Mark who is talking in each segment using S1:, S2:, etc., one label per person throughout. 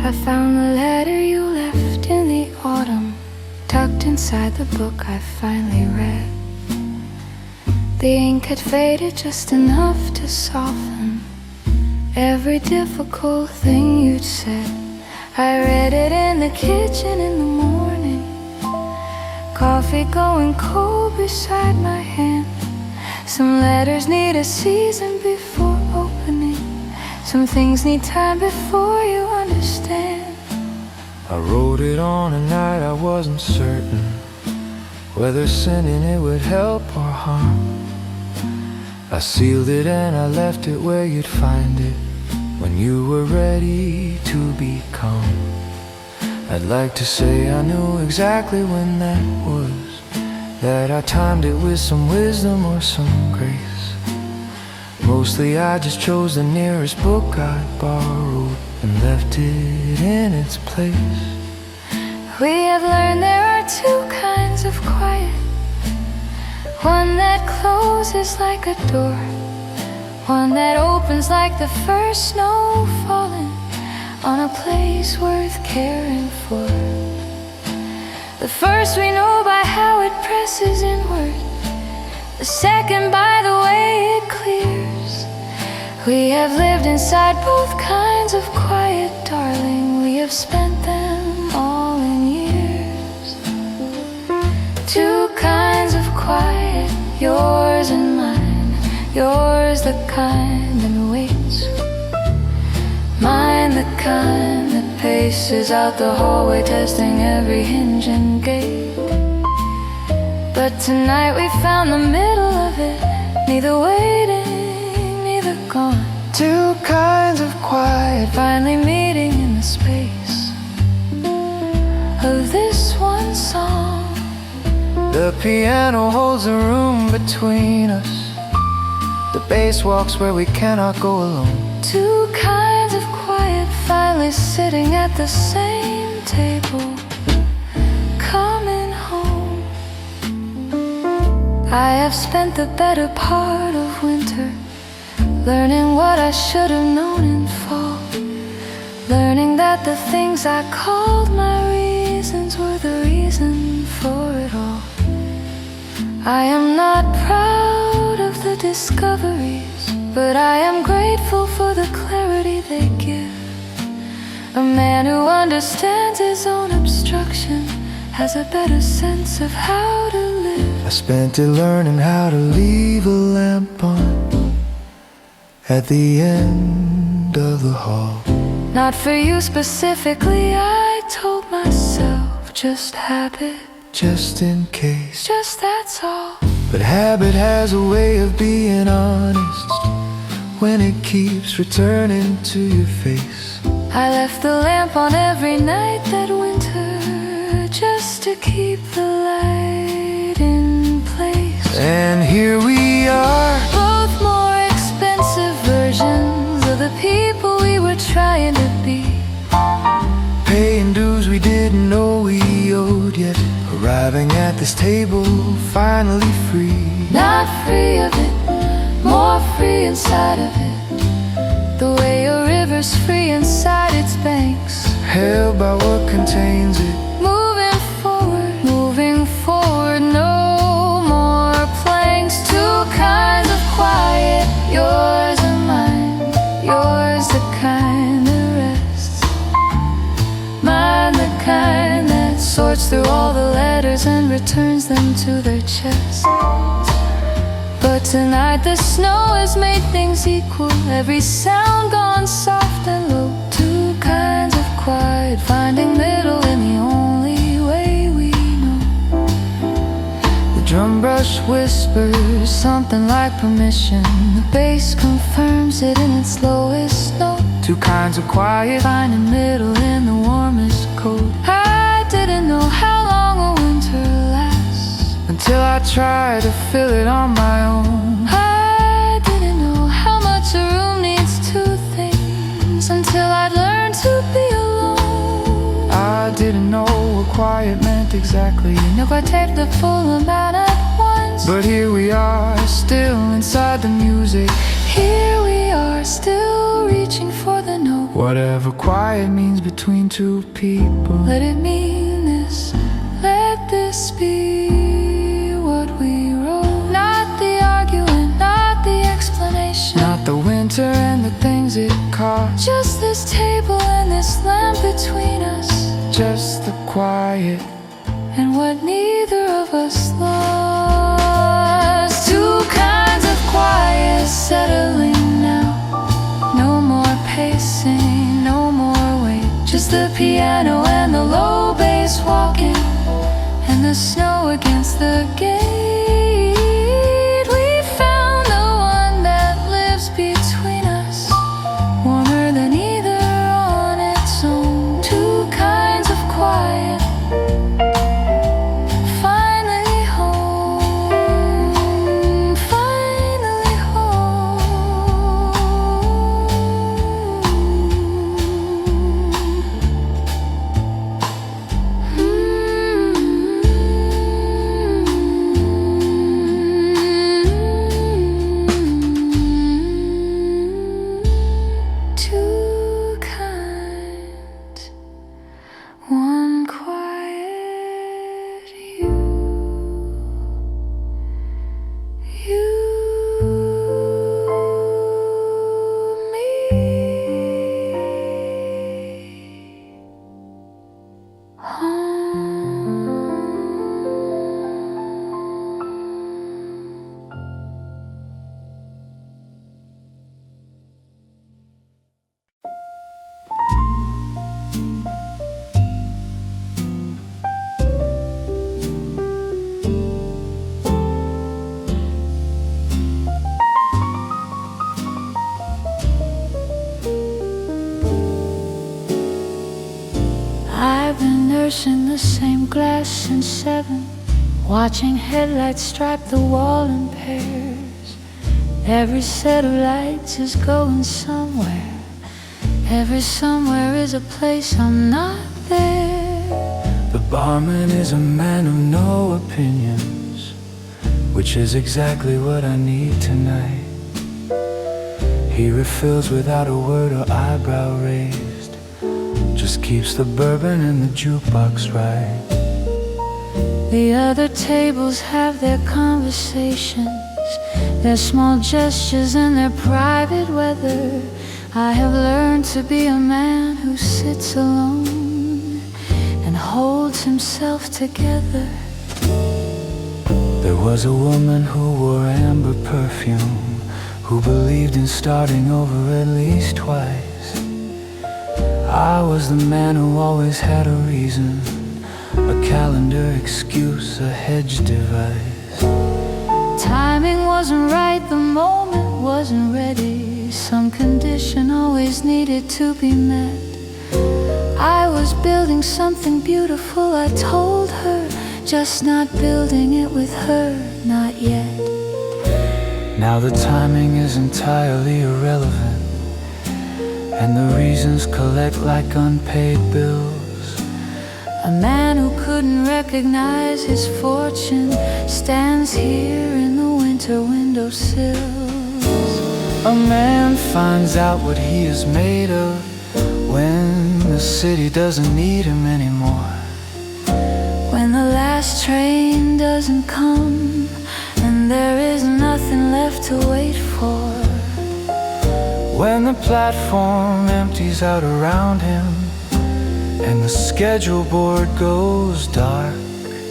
S1: I found the letter you left in the autumn, tucked inside the book I finally read. The ink had faded just enough to soften every difficult thing you'd said. I read it in the kitchen in the morning, coffee going cold beside my hand. Some letters need a season before opening, some things need time before you understand.
S2: I wrote it on a night I wasn't certain whether sending it would help or harm. I sealed it and I left it where you'd find it when you were ready to be calm. I'd like to say I knew exactly when that was, that I timed it with some wisdom or some grace. Mostly I just chose the nearest book I borrowed and left it in its place.
S1: We have learned there are two kinds of quiet, one that closes like a door, one that opens like the first snow falling on a place worth caring for. The first we know by how it presses inward, the second by the way it clears. We have lived inside both kinds of quiet, darling. We have spent them all in years. Two kinds of quiet, yours and mine. Yours the kind that waits, mine the kind that paces out the hallway, testing every hinge and gate. But tonight we found the middle of it, neither waiting, neither gone.
S2: Two kinds of quiet,
S1: Finally meeting in the space of this one song.
S2: the piano holds a room between us, the bass walks where we cannot go alone.
S1: Two kinds of quiet, finally sitting at the same table, coming home. I have spent the better part of winter learning what I should have known in fall, learning that the things I called my reasons were the reason for it all. I am not proud of the discoveries, but I am grateful for the clarity they give. A man who understands his own obstruction has a better sense of how to live.
S2: I spent it learning how to leave a lamp on at the end of the hall.
S1: Not for you specifically, I told myself, just habit,
S2: Just in case.
S1: just that's all.
S2: But habit has a way of being honest when it keeps returning to your face.
S1: I left the lamp on every night that winter, just to keep the light in place.
S2: And here we are,
S1: Both more expensive versions of the people we were trying to be,
S2: paying dues we didn't know we owed, yet arriving at this table finally free.
S1: not free of it, more free inside of it, the way a river's free inside its banks.
S2: Held by what contains it.
S1: Moving forward, no more planks. Two kinds of quiet, yours and mine. Yours the kind that rests, mine the kind that sorts through all the letters and returns them to their chest. But tonight the snow has made things equal, every sound gone soft and low. Two kinds of quiet, finding middle in the only way we know. The drum brush whispers something like permission, the bass confirms it in its lowest note.
S2: Two kinds of quiet,
S1: Finding middle in the warmest cold. I didn't know how long a winter lasts
S2: until I tried to fill it on my own.
S1: I didn't know how much a room needs two things until I'd learned to be alone.
S2: I didn't know what quiet meant exactly,
S1: Nope, I taped the full amount at once.
S2: but here we are, still inside the music.
S1: Here we are, still reaching for the note.
S2: Whatever quiet means between two people,
S1: let it mean this, let this be what we wrote. Not the arguing, not the explanation,
S2: not the winter and the things it caused,
S1: just this table and this lamp between us,
S2: just the quiet
S1: and what neither of us lost. Two kinds of quiet settling now. No more pacing, no more wait. Just the piano and the low bass walking, and the snow against the gate. We found the one that lives between us, warmer than either on its own. Two kinds of quiet, finally home, finally home. Two kinds, one quiet, you, me. I've been nursing the same glass since 7, watching headlights stripe the wall in pairs. Every set of lights is going somewhere. Every somewhere is a place I'm not there.
S2: The barman is a man of no opinions, which is exactly what I need tonight. He refills without a word or eyebrow raised, just keeps the bourbon in the jukebox right.
S1: The other tables have their conversations, their small gestures and their private weather. I have learned to be a man who sits alone and holds himself together.
S2: There was a woman who wore amber perfume, who believed in starting over at least twice. I was the man who always had a reason, a calendar excuse, a hedge device.
S1: Timing wasn't right, the moment wasn't ready. Some condition always needed to be met. I was building something beautiful, I told her, just not building it with her, not yet.
S2: Now the timing is entirely irrelevant, and the reasons collect like unpaid bills.
S1: A man who couldn't recognize his fortune stands here in the winter windowsills.
S2: A man finds out what he is made of when the city doesn't need him anymore.
S1: When the last train doesn't come and there is nothing left to wait for.
S2: When the platform empties out around him and the schedule board goes dark.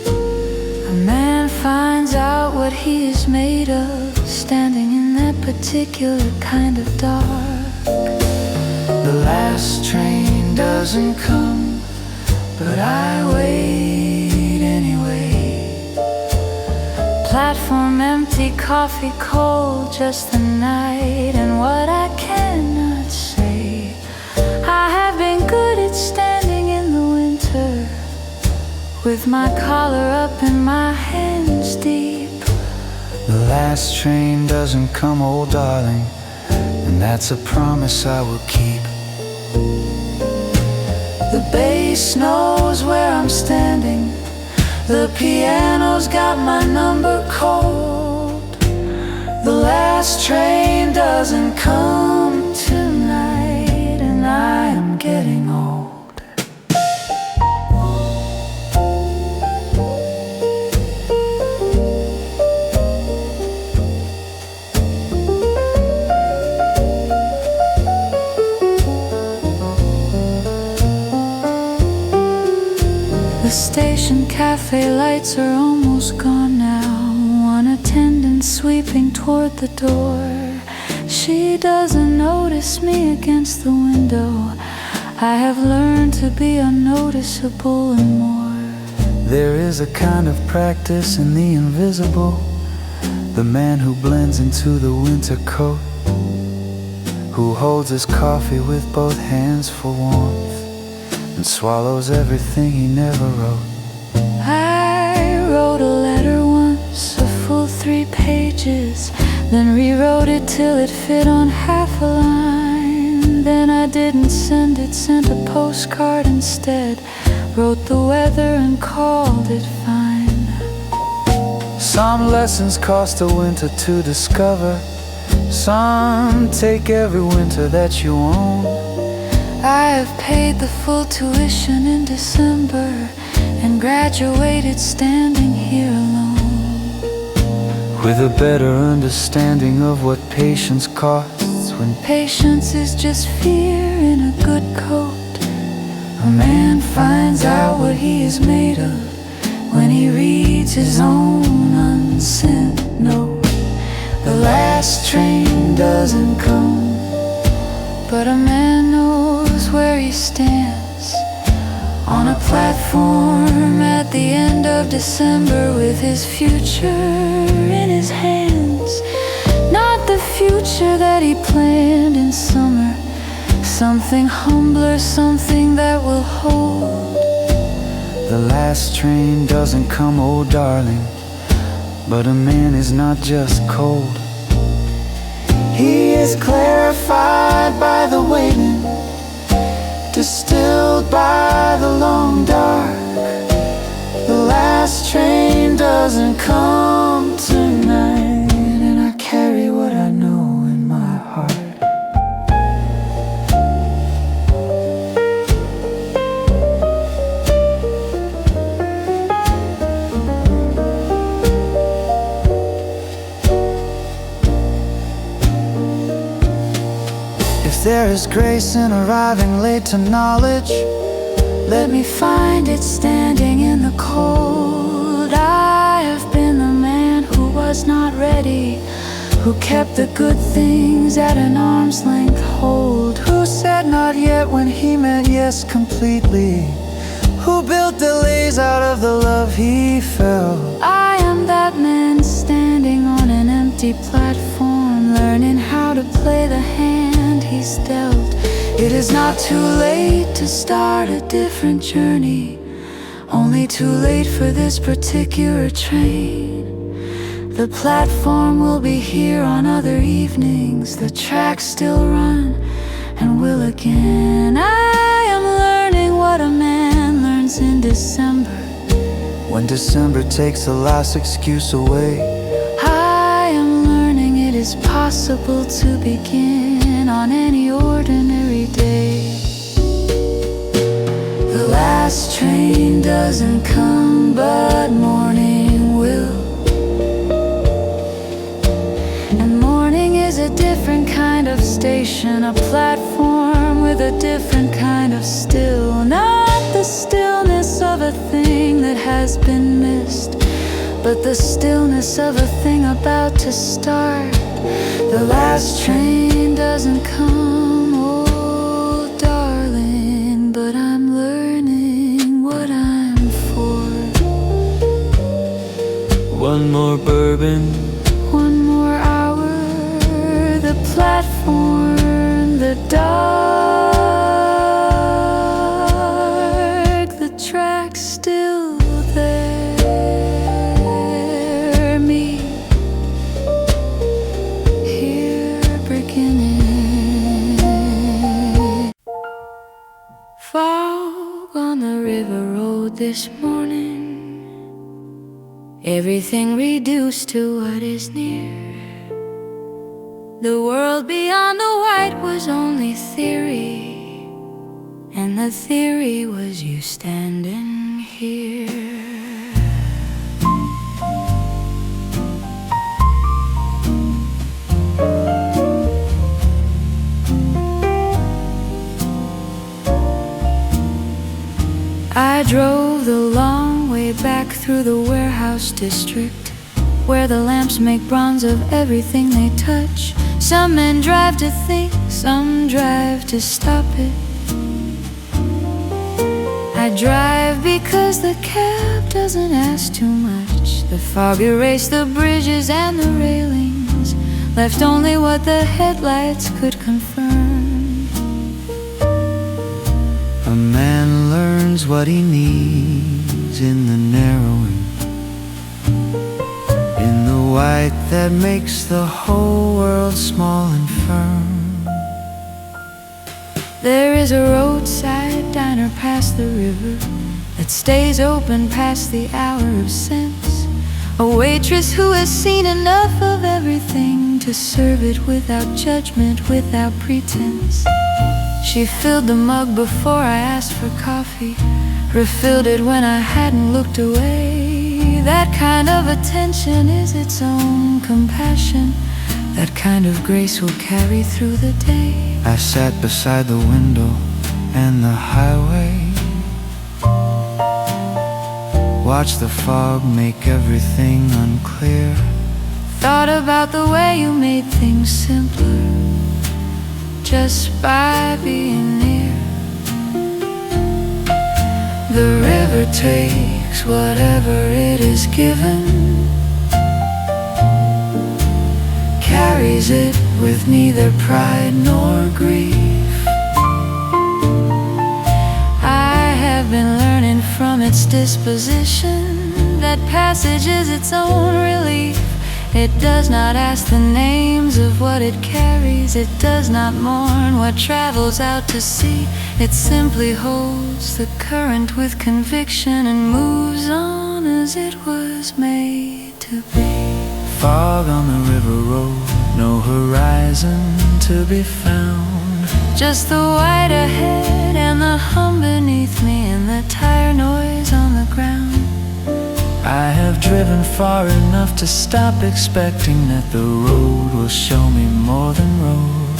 S1: A man finds out what he is made of, standing in that particular kind of dark.
S2: The last train doesn't come, but I wait anyway.
S1: Platform empty, coffee cold, just the night. And what I cannot say, I have been good at standing in the winter, with my collar up and my hands deep.
S2: The last train doesn't come, old darling, and that's a promise I will keep.
S1: The bass knows where I'm standing, the piano's got my number cold. The last train doesn't come tonight, and
S2: I am getting old.
S1: The station cafe lights are almost gone now. One attendant sweeping toward the door. She doesn't notice me against the window. I have learned to be unnoticeable and more.
S2: There is a kind of practice in the invisible. The man who blends into the winter coat, who holds his coffee with both hands for warmth, and swallows everything he never wrote.
S1: I wrote a letter once, a full 3 pages, then rewrote it till it fit on half a line. Then I didn't send it, sent a postcard instead, wrote the weather and called it fine.
S2: Some lessons cost a winter to discover. Some take every winter that you own.
S1: I have paid the full tuition in December and graduated standing here alone,
S2: with a better understanding of what patience costs when
S1: patience is just fear in a good coat. A man finds out what he is made of when he reads his own unsent note. The last train doesn't come, but a man knows where he stands on a platform at the end of December, with his future in his hands. Not the future that he planned in summer, something humbler, something that will hold.
S2: the last train doesn't come, oh darling. But a man is not just cold. He is clarified by the waiting, distilled by the long dark. The last train doesn't come tonight, and I carry what I know in my heart. If there is grace in arriving late to knowledge, let me find it standing in the cold. I have been the man who was not ready, who kept the good things at an arm's length hold, who said not yet when he meant yes completely, who built delays out of the love he felt. I am that man standing on an empty platform, learning how to play the hand he's dealt. It is not too late to start a different journey, only too late for this particular train. The platform will be here on other evenings, the tracks still run and will again. I am learning what a man learns in December, when December takes the last excuse away. I am learning it is possible to begin on any ordinary day. The last train doesn't come, but morning will. And morning is a different kind of station, a platform with a different kind of still. Not the stillness of a thing that has been missed, but the stillness of a thing about to start. The last train doesn't come, oh darling, but I'm learning what I'm for. One more bourbon,
S1: one more hour, the platform, the dark, the track still there, me here beginning. Fog on the river road this morning, everything reduced to what is near. The world beyond the white was only theory, and the theory was you standing here. I drove the long way back through the warehouse district, where the lamps make bronze of everything they touch. Some men drive to think, some drive to stop it. I drive because the cab doesn't ask too much. The fog erased the bridges and the railings, left only what the headlights could confirm.
S3: A man learns what he needs in the narrowing, in the white that makes the whole world small and firm.
S1: There is a roadside diner past the river that stays open past the hour of sense. A waitress who has seen enough of everything to serve it without judgment, without pretense. She filled the mug before I asked for coffee, refilled it when I hadn't looked away. That kind of attention is its own compassion. That kind of grace will carry through the day.
S3: I sat beside the window and the highway, watched the fog make everything unclear.
S1: Thought about the way you made things simpler, just by being near. The river takes whatever it is given, carries it with neither pride nor grief. I have been learning from its disposition that passage is its own relief. It does not ask the names of what it carries. It does not mourn what travels out to sea. It simply holds the current with conviction and moves on as it was made to be.
S3: Fog on the river road, no horizon to be found.
S1: Just the white ahead and the hum beneath me and the tire noise on the ground.
S3: I have driven far enough to stop expecting that the road will show me more than road.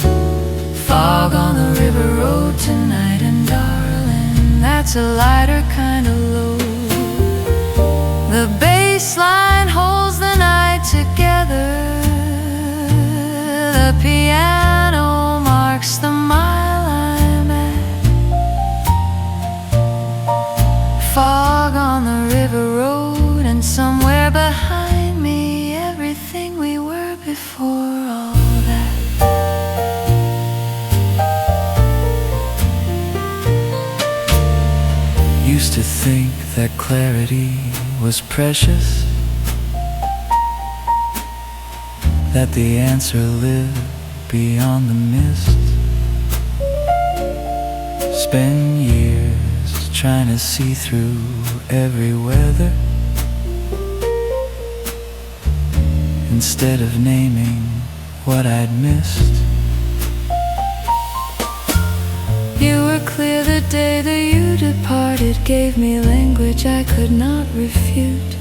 S1: Fog on the river road tonight, and darling, that's a lighter kind of load. The bass line holds the night together. The piano marks the mile I'm at. Fog on the river road, and somewhere behind me, everything we were before all that.
S3: Used to think that clarity was precious, that the answer lived beyond the mist. Spend years trying to see through every weather, instead of naming what I'd missed.
S1: You were clear the day that you departed, gave me language I could not refute.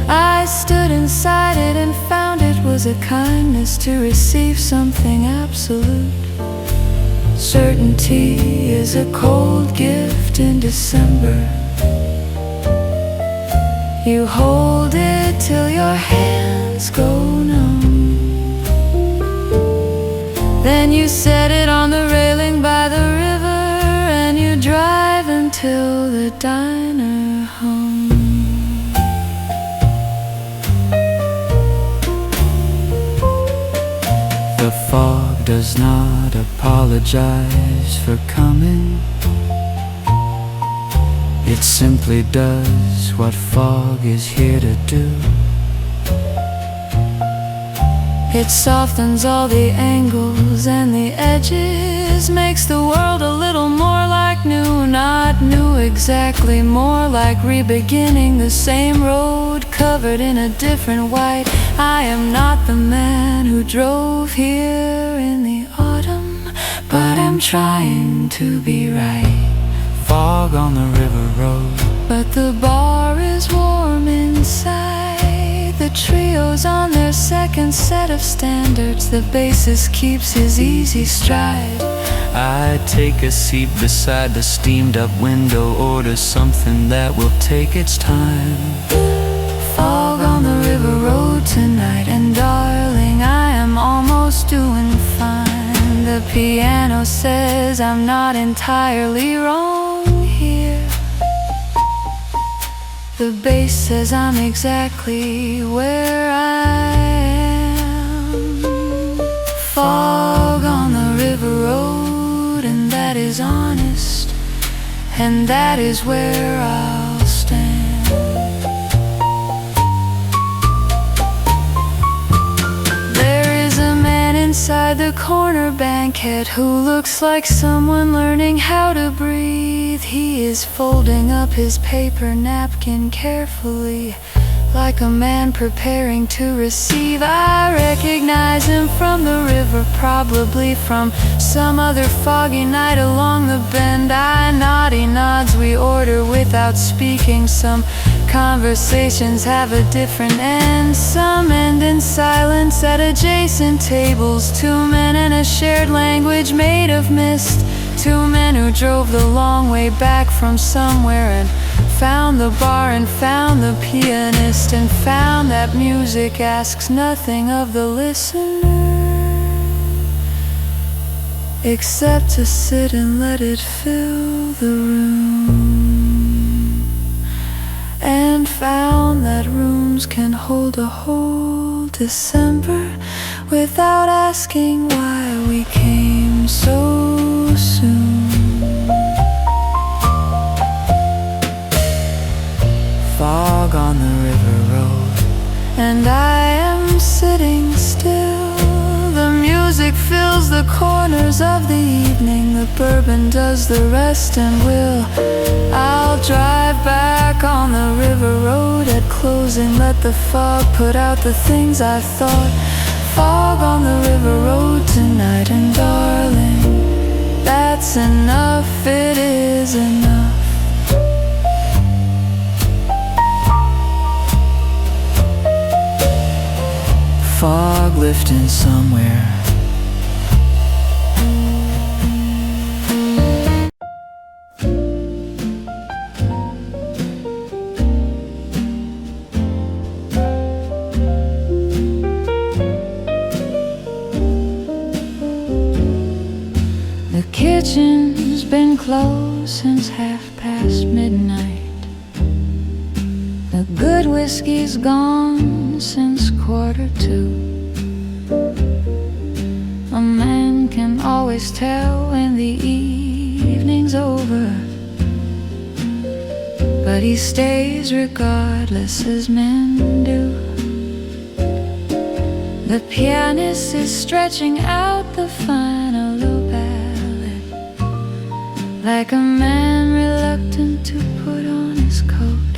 S1: I stood inside it and found it was a kindness to receive something absolute. Certainty is a cold gift in December. You hold it till your hands go numb. Then you set it on the railing by the river, and you drive until the diner hum.
S3: The fog does not apologize for coming. It simply does what fog is here to do.
S1: It softens all the angles and the edges, makes the world a little more like new. Not new exactly, more like re-beginning the same road, covered in a different white. I am not the man who drove here in the autumn, but I'm trying to be right.
S3: fog on the river road.
S1: But the bar is warm inside. The trio's on their second set of standards. The bassist keeps his easy stride.
S3: I take a seat beside the steamed up window, order something that will take its time.
S1: Fog on the river road tonight, and darling, I am almost doing fine. The piano says I'm not entirely wrong here. The bass says I'm exactly where I am. Fog on the river road, and that is honest, and that is where I'll stand. Inside the corner banquet, who looks like someone learning how to breathe. He is folding up his paper napkin carefully, like a man preparing to receive. I recognize him from the river, probably from some other foggy night along the bend. I nod, he nods, we order without speaking. Some conversations have a different end. Some end in silence at adjacent tables. Two men in a shared language made of mist. Two men who drove the long way back from somewhere and found the bar and found the pianist and found that music asks nothing of the listener except to sit and let it fill the room, and found that rooms can hold a whole December without asking why we came so soon. Fog on the river road, and I am sitting still. The music fills the corners of the evening. The bourbon does the rest, and I'll drive back on the river road at closing. Let the fog put out the things I thought. Fog on the river road tonight, and darling, that's enough, it is enough. Fog lifting somewhere. The kitchen's been closed since midnight. The good whiskey's gone since 1:45. A man can always tell when the evening's over, but he stays regardless, as men do. The pianist is stretching out the final ballad, like a man reluctant to put on his coat.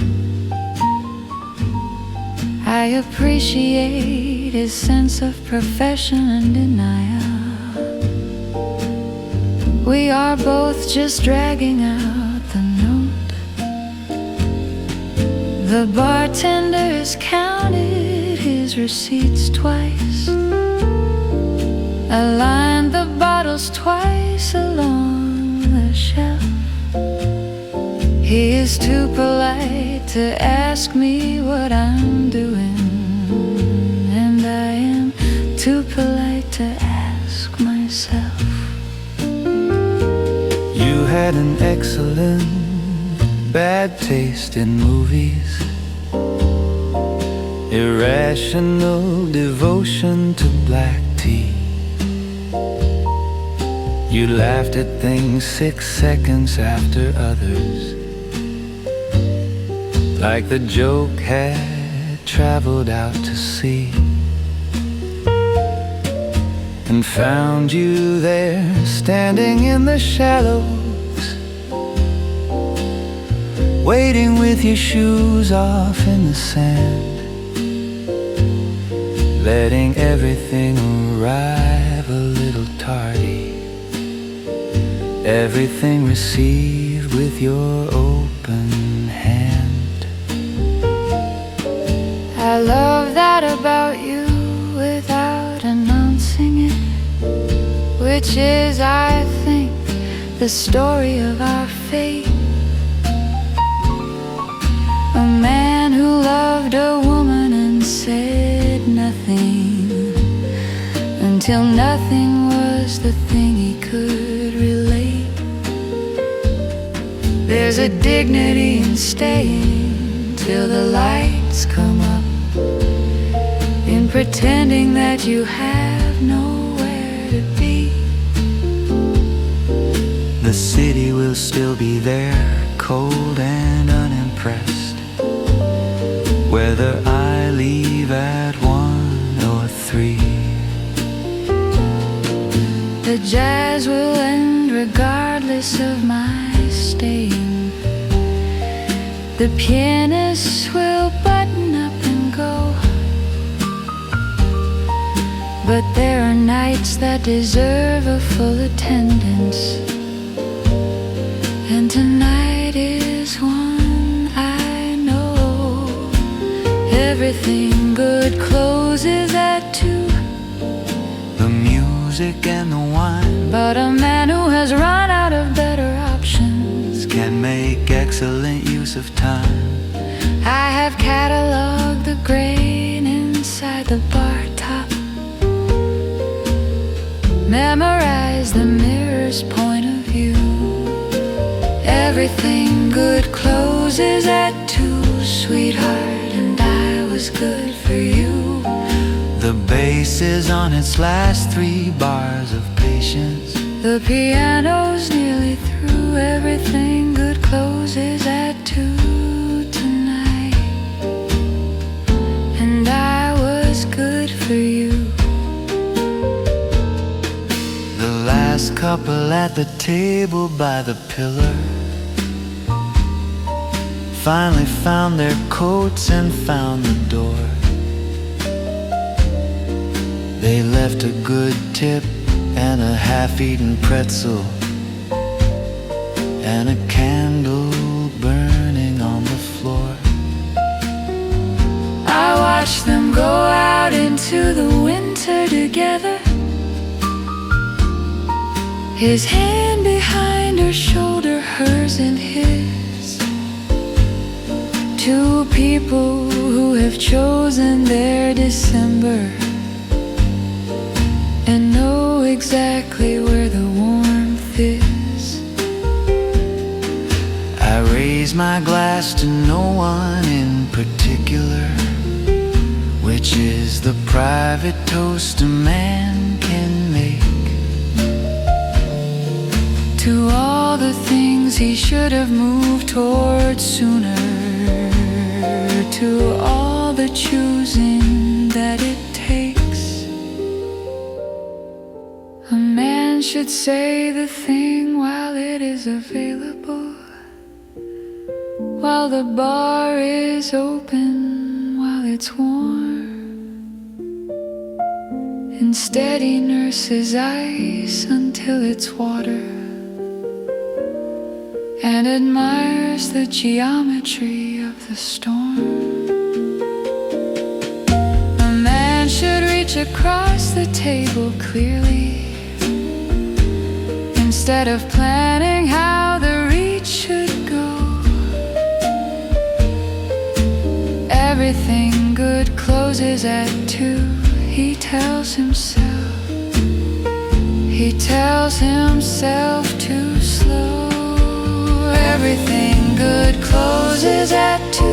S1: I appreciate his sense of profession and denial. We are both just dragging out the note. The bartender has counted his receipts twice, aligned the bottles twice along the shelf. He is too polite to ask me what I'm doing, and I am too polite to ask myself.
S2: You had an excellent bad taste in movies, irrational devotion to black tea. You laughed at things 6 seconds after others, like the joke had traveled out to sea, and found you there standing in the shallows, waiting with your shoes off in the sand, letting everything arrive a little tardy, everything received
S3: with your open hand.
S1: I love that about you without announcing it, which is, I think, the story of our fate. A man who loved a woman and said nothing until nothing was the thing he could relate. There's a dignity in staying till the lights come up, in pretending that you have nowhere to be.
S3: The city will still be there, cold and unimpressed, whether I leave at 1 or 3.
S1: The jazz will end regardless of my staying. The pianists will button up and go. But there are nights that deserve a full attendance, and tonight is one I know. Everything good closes at 2.
S3: The music and the wine,
S1: But a man who has run out of better options
S3: can make excellent use of time.
S1: I have cataloged the grain inside the bar top, memorize the mirror's point of view. Everything good closes at 2, sweetheart, and I was good for you.
S3: The bass is on its last 3 bars of patience.
S1: The piano's nearly through. Everything good closes at 2 tonight, and I was good for you.
S3: The last couple at the table by the pillar finally found their coats and found the door. They left a good tip and a half-eaten pretzel and a candle burning on the floor.
S1: I watched them go out into the winter together, his hand behind her shoulder, hers in his. 2 people who have chosen their December and know exactly where the warmth is.
S3: I raise my glass to no one in particular, which is the private toast a man can make
S1: To all the things he should have moved towards sooner, to all the choosing that it takes. A man should say the thing while it is available, while the bar is open, while it's warm. Instead he nurses ice until it's water, and admires the geometry of the storm. A man should reach across the table clearly, instead of planning how the reach should go. Everything good closes at 2, he tells himself. He tells himself too slow. Everything good closes at 2,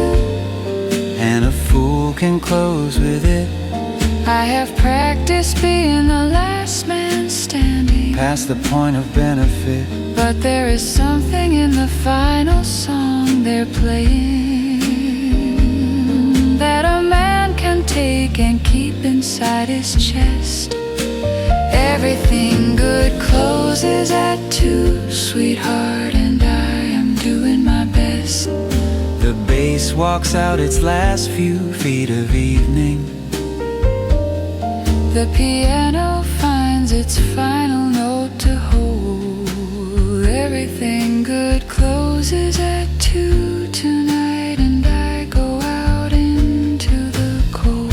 S3: and a fool can close with it.
S1: I have practiced being the last man standing,
S3: Past the point of benefit,
S1: but there is something in the final song they're playing that a man can take and keep inside his chest. Everything good closes at 2, sweetheart, and I am doing my best.
S3: the bass walks out its last few feet of evening.
S1: The piano finds its final note to hold. Everything good closes closes at 2 tonight, and I go out into the cold.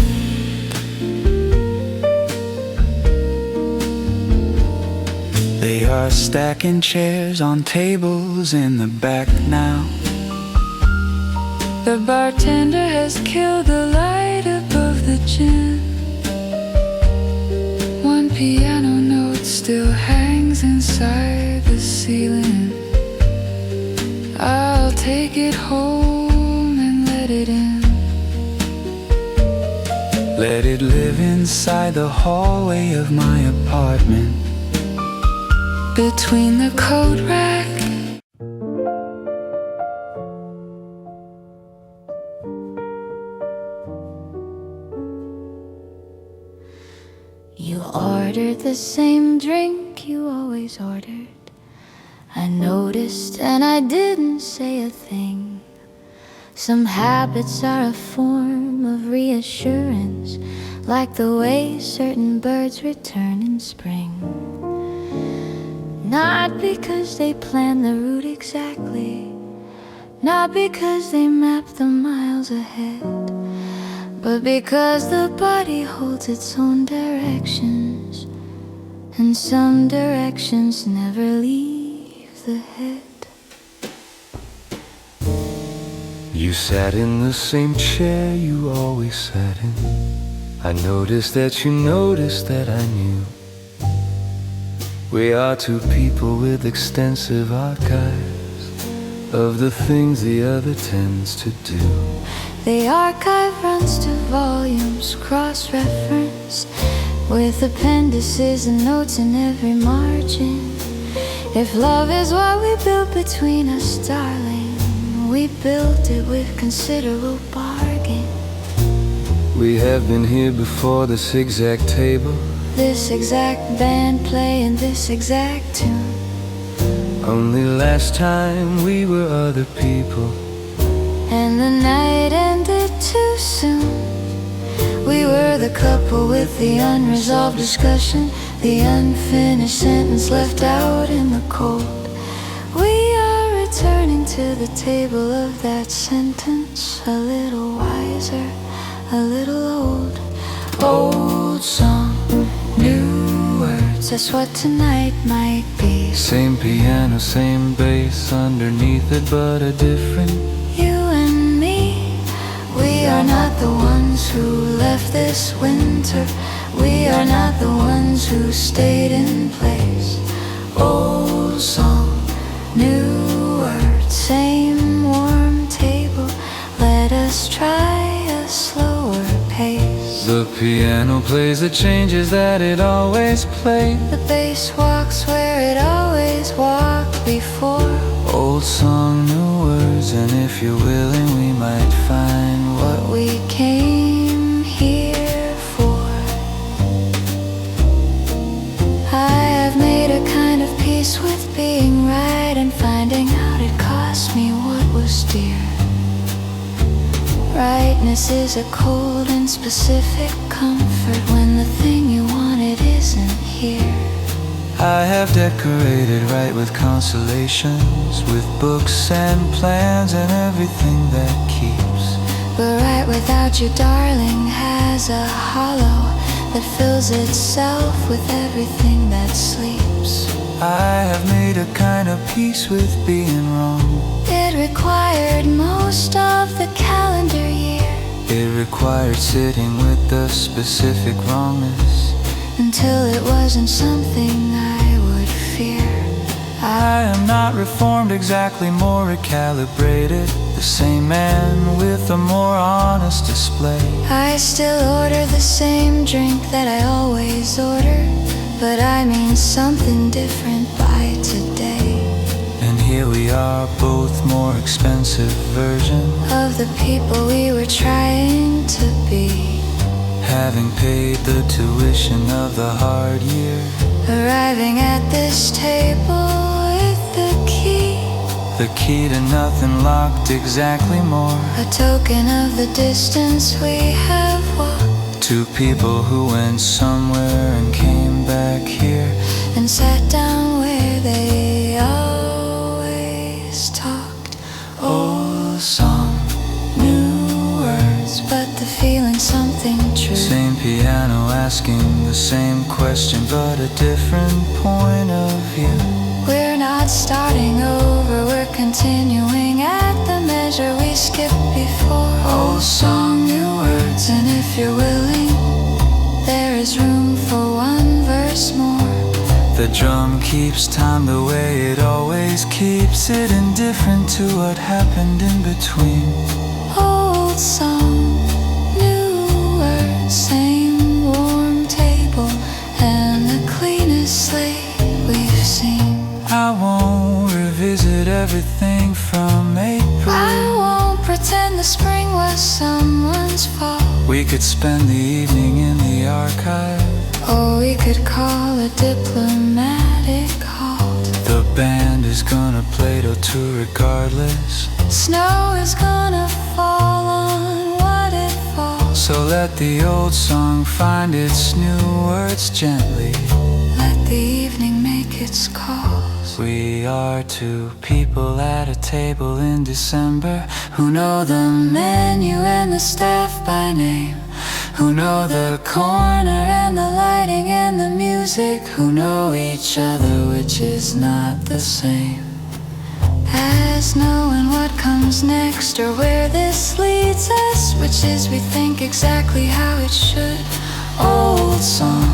S3: They are stacking chairs on tables in the back now.
S1: The bartender has killed the light above the gin. One piano note still hangs inside the ceiling. I'll take it home and let it in.
S3: Let it live inside the hallway of my apartment.
S1: Between the coat rack you ordered the same drink you always ordered. I noticed and I didn't say a thing. Some habits are a form of reassurance, like the way certain birds return in spring. Not because they plan the route exactly, not because they map the miles ahead, but because the body holds its own directions, and some directions never leave the head.
S2: You sat in the same chair you always sat in. I noticed that you noticed that I knew. We are two people with extensive archives of the things the other tends to do.
S1: The archive runs to volumes, cross-referenced, with appendices and notes in every margin. If love is what we built between us, darling, we built it with considerable bargain.
S2: We have been here before, this exact table,
S1: this exact band playing this exact tune.
S2: only last time we were other people,
S1: and the night ended too soon. We were the couple with the unresolved discussion, the unfinished sentence left out in the cold. We are returning to the table of that sentence, a little wiser, a little old. Old song, new words, that's what tonight might be.
S2: same piano, same bass underneath it, but a different.
S1: You and me, we are not the ones who left this winter. We are not the ones who stayed in place. Old song, new words, same warm table. Let us try a slower pace.
S2: The piano plays the changes that it always played.
S1: The bass walks where it always walked before.
S2: Old song, new words, and if you're willing we might find what
S1: We came here for. I have made a kind of peace with being right and finding out it cost me what was dear. Rightness is a cold and specific comfort when the thing you wanted isn't here.
S3: I have decorated right with consolations, with books and plans and everything that keeps.
S1: But right without you, darling, has a hollow that fills itself with everything that sleeps.
S3: I have made a kind of peace with being wrong.
S1: It required most of the calendar year,
S3: It required sitting with the specific wrongness,
S1: until it wasn't something I would fear.
S3: I am not reformed exactly, more recalibrated, the same man with a more honest display.
S1: I still order the same drink that I always order, but I mean something different by today.
S3: And here we are, both more expensive version
S1: Of the people we were trying to be,
S3: having paid the tuition of the hard year.
S1: arriving at this table with the key,
S3: The key to nothing locked exactly more.
S1: a token of the distance we have walked,
S3: Two people who went somewhere and came back here.
S1: and sat down where they always talked. Old song, new words, but the feeling's something true.
S3: Same piano asking the same question, but a different point of view.
S1: We're not starting over, we're continuing at the measure we skipped before. Old song, new words, and if you're willing, there is room for one verse more.
S3: The drum keeps time the way it always keeps it, indifferent to what happened in between.
S1: Old song, new words, same warm table, and the cleanest slate we've seen.
S3: I won't revisit everything from April.
S1: I won't pretend the spring was someone's fault.
S3: We could spend the evening in the archive.
S1: Or we could call a diplomatic halt.
S3: The band is gonna play till 2 regardless.
S1: Snow is gonna fall on what it falls.
S3: So let the old song find its new words gently.
S1: Let the evening make its calls.
S3: We are two people at a table in December who know the menu and the staff by name, who know the corner and the lighting and the music, who know each other, which is not the same
S1: As knowing what comes next or where this leads us, which is we think exactly how it should.
S3: Old song,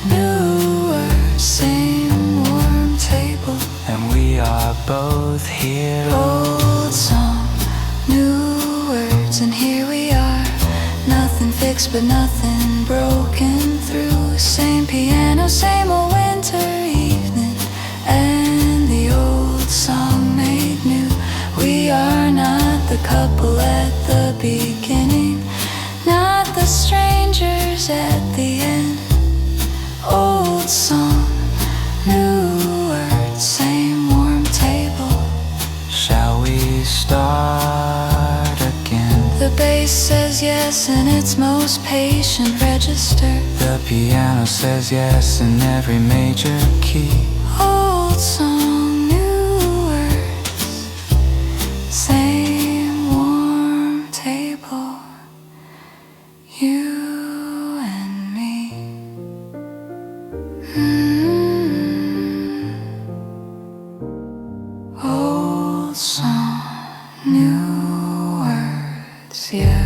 S1: New words, same warm table.
S3: and we are both here.
S1: Old song, new words, and here we are. Nothing fixed but nothing broken through. Same piano, same old winter evening, and the old song made new. We are not the couple at the beginning, not the strangers at the end. Old song, new words, same warm table.
S3: Shall we start again?
S1: The bass says yes in its most patient register.
S3: The piano says yes in every major key.
S1: Old song, new words, same warm table. You and me. Old song, new words, yeah.